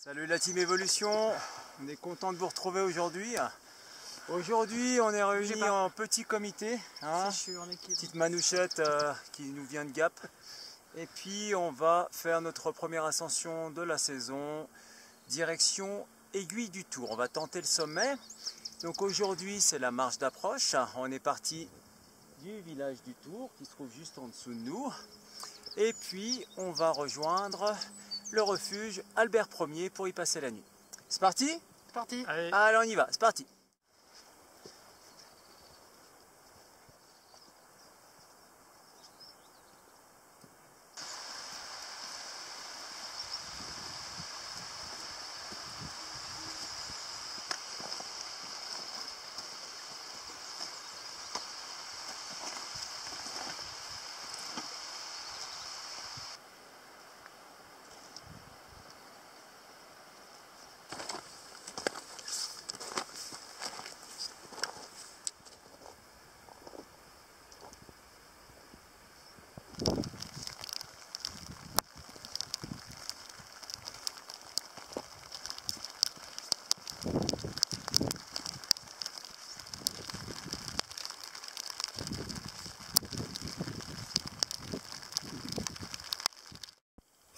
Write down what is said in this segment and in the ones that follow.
Salut la team Evolution, on est content de vous retrouver aujourd'hui. Aujourd'hui on est réunis en petit comité, hein, petite manouchette qui nous vient de Gap. Et puis on va faire notre première ascension de la saison, direction Aiguille du Tour. On va tenter le sommet. Donc aujourd'hui c'est la marche d'approche, on est parti du village du Tour qui se trouve juste en dessous de nous. Et puis on va rejoindre le refuge Albert Ier pour y passer la nuit. C'est parti? C'est parti. Allez, on y va, c'est parti.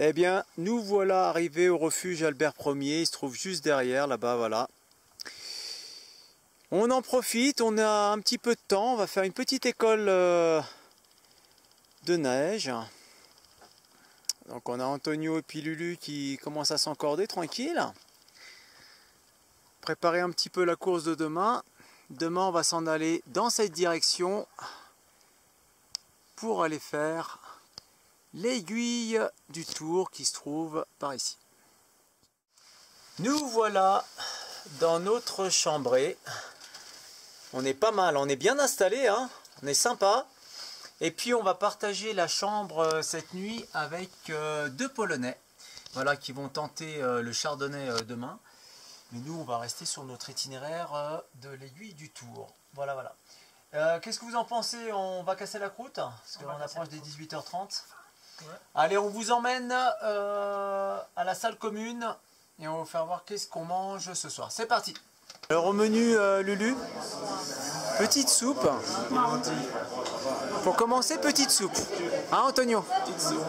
Eh bien, nous voilà arrivés au refuge Albert Ier, il se trouve juste derrière, là-bas, voilà. On en profite, on a un petit peu de temps, on va faire une petite école de neige. Donc on a Antonio et puis Lulu qui commencent à s'encorder, tranquille. Préparer un petit peu la course de demain. Demain, on va s'en aller dans cette direction pour aller faire l'aiguille du Tour qui se trouve par ici. Nous voilà dans notre chambrée. On est pas mal, on est bien installé, hein, on est sympa. Et puis on va partager la chambre cette nuit avec deux Polonais, voilà, qui vont tenter le chardonnay demain. Mais nous on va rester sur notre itinéraire de l'aiguille du Tour. Voilà, voilà. Qu'est-ce que vous en pensez? On va casser la croûte parce qu'on approche des 18h30. Ouais. Allez, on vous emmène à la salle commune et on va vous faire voir qu'est-ce qu'on mange ce soir. C'est parti. Alors au menu Lulu, petite soupe. Pour commencer, petite soupe. Hein Antonio? Petite soupe.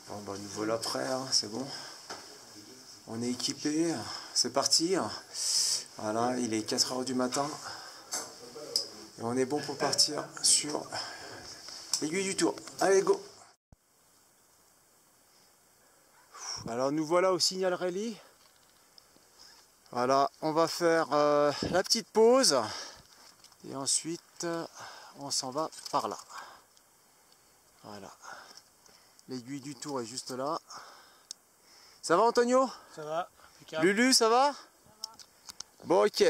Bon bah nous voilà prêts, hein, c'est bon. On est équipé, c'est parti. Voilà, il est 4 h du matin. Et on est bon pour partir sur l'aiguille du Tour. Allez, go! Alors nous voilà au signal rallye. Voilà, on va faire la petite pause. Et ensuite, on s'en va par là. Voilà. L'aiguille du Tour est juste là. Ça va Antonio? Ça va. Lulu, ça va? Bon, ok.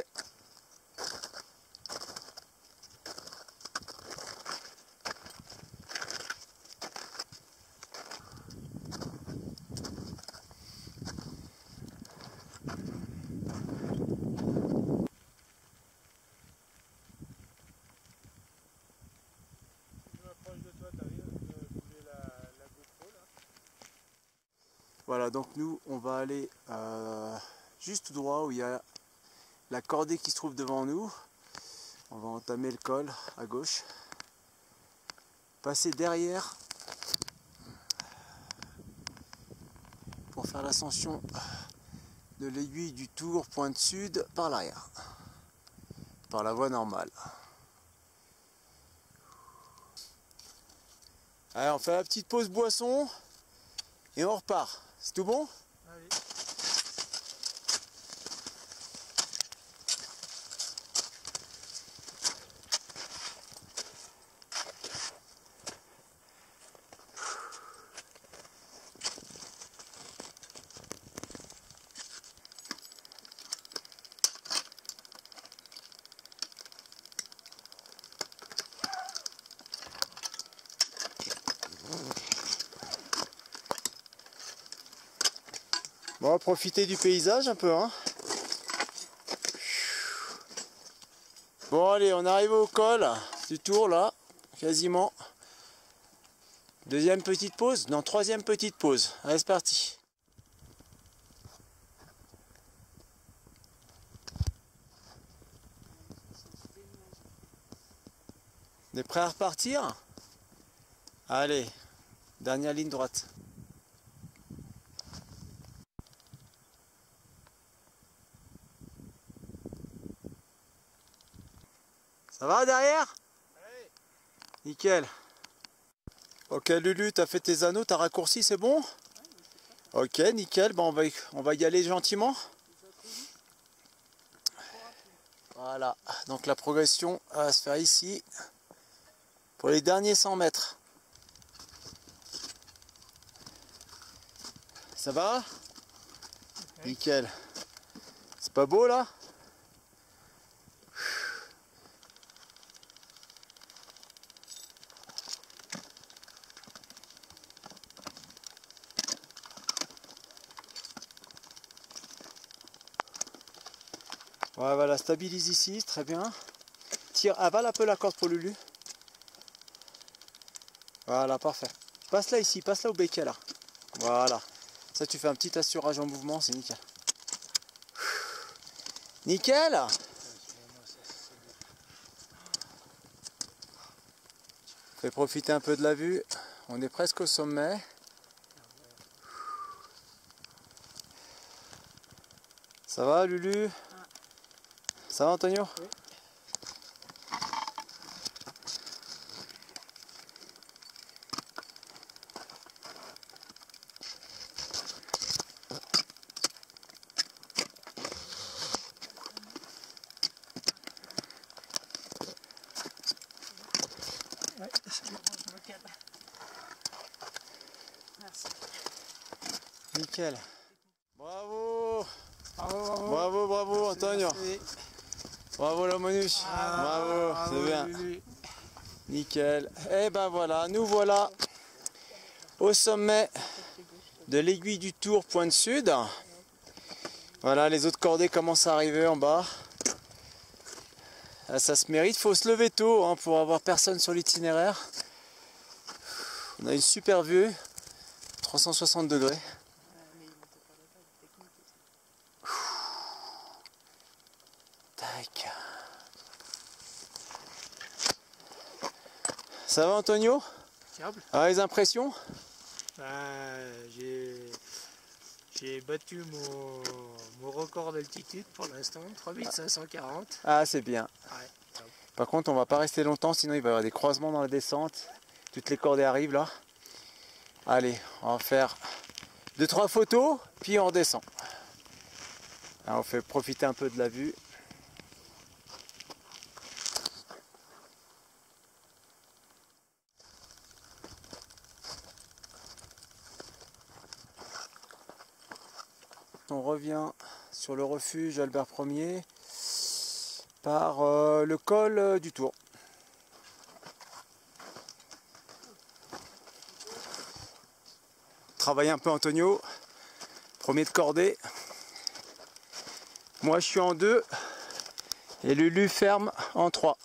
Voilà, donc nous on va aller juste tout droit où il y a la cordée qui se trouve devant nous. On va entamer le col à gauche, passer derrière pour faire l'ascension de l'aiguille du Tour pointe sud par l'arrière, par la voie normale. Allez, on fait la petite pause boisson et on repart. C'est tout bon? Allez. Bon, profitez du paysage un peu, hein. Bon allez, on arrive au col du tour là, quasiment. Deuxième petite pause, non, troisième petite pause. Allez, c'est parti. On est prêt à repartir? Allez, dernière ligne droite. Ça va derrière? Oui. Nickel. Ok Lulu, t'as fait tes anneaux, t'as raccourci, c'est bon? Ok, nickel, bon, on va y aller gentiment. Voilà, donc la progression va se faire ici pour les derniers 100 mètres. Ça va? Oui. Nickel. C'est pas beau là? Ouais, voilà, stabilise ici, très bien. Tire, avale un peu la corde pour Lulu. Voilà, parfait. Passe là ici, passe là au béquet là. Voilà. Ça, tu fais un petit assurage en mouvement, c'est nickel. Nickel! Fais profiter un peu de la vue. On est presque au sommet. Ça va Lulu? Ça va Antonio? Oui. Ouais, je me cale. Merci. Nickel. Bravo. Bravo, bravo, bravo Antonio. Merci. Bravo la Monuche. Bravo, c'est bien. Lulu. Nickel. Et ben voilà, nous voilà au sommet de l'aiguille du Tour, pointe sud. Voilà, les autres cordées commencent à arriver en bas. Là, ça se mérite, il faut se lever tôt hein, pour avoir personne sur l'itinéraire. On a une super vue, 360 degrés. Tac. Ça va Antonio? Fiable. Ah, les impressions? J'ai battu mon record d'altitude pour l'instant, 3540. Ah, c'est bien. Ouais. Par contre, on va pas rester longtemps, sinon il va y avoir des croisements dans la descente. Toutes les cordées arrivent là. Allez, on va faire 2-3 photos, puis on redescend. Alors, on fait profiter un peu de la vue. On revient sur le refuge Albert Ier par le col du Tour. Travaille un peu Antonio, premier de cordée. Moi je suis en 2 et Lulu ferme en 3.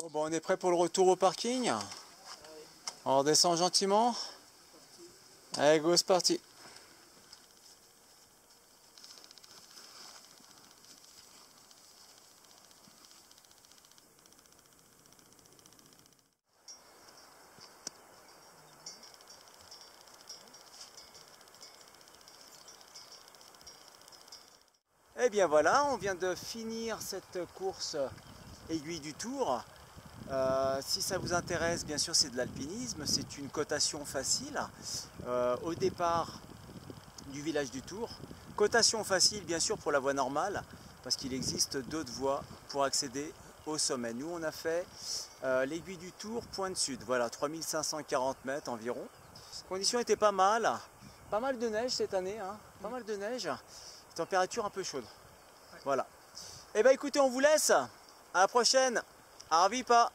Bon, on est prêt pour le retour au parking. On redescend gentiment. Allez, go, c'est parti. Et bien voilà, on vient de finir cette course aiguille du Tour. Si ça vous intéresse, bien sûr, c'est de l'alpinisme. C'est une cotation facile au départ du village du Tour. Cotation facile, bien sûr, pour la voie normale, parce qu'il existe d'autres voies pour accéder au sommet. Nous, on a fait l'aiguille du Tour, pointe sud. Voilà, 3540 mètres environ. Les conditions étaient pas mal. Pas mal de neige cette année, hein. Pas mal de neige. Température un peu chaude. Voilà. Et bien écoutez, on vous laisse. À la prochaine. Arvipa.